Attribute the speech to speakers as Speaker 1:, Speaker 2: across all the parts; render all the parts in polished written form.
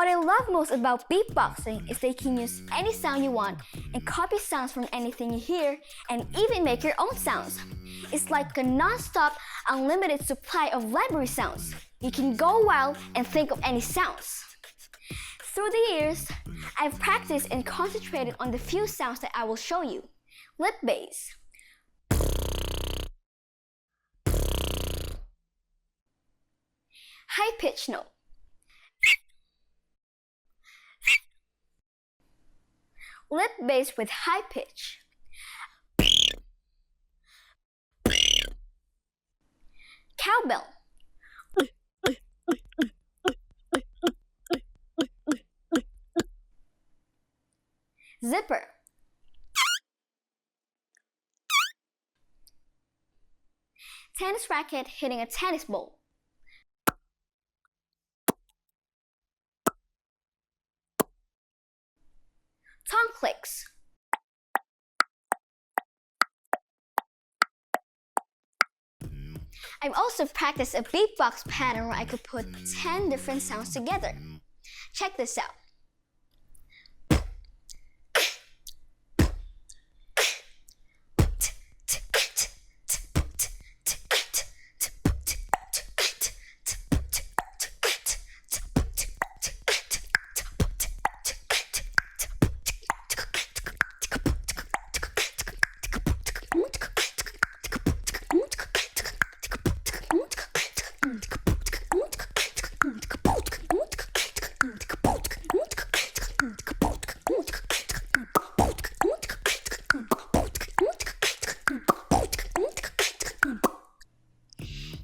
Speaker 1: What I love most about beatboxing is that you can use any sound you want and copy sounds from anything you hear and even make your own sounds. It's like a non-stop, unlimited supply of library sounds. You can go wild and think of any sounds. Through the years, I've practiced and concentrated on the few sounds that I will show you. Lip bass, high pitch note, lip bass with high pitch, cowbell, zipper, tennis racket hitting a tennis ball, tongue clicks, I've also practiced a beatbox pattern where I could put 10 different sounds together. Check this out.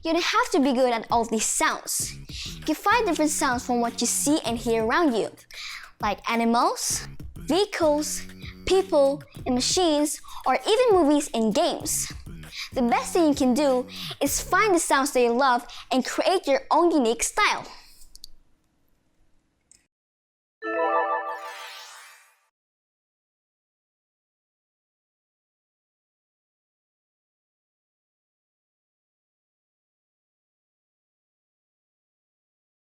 Speaker 1: You don't have to be good at all these sounds. You can find different sounds from what you see and hear around you, like animals, vehicles, people, and machines, or even movies and games. The best thing you can do is find the sounds that you love and create your own unique style.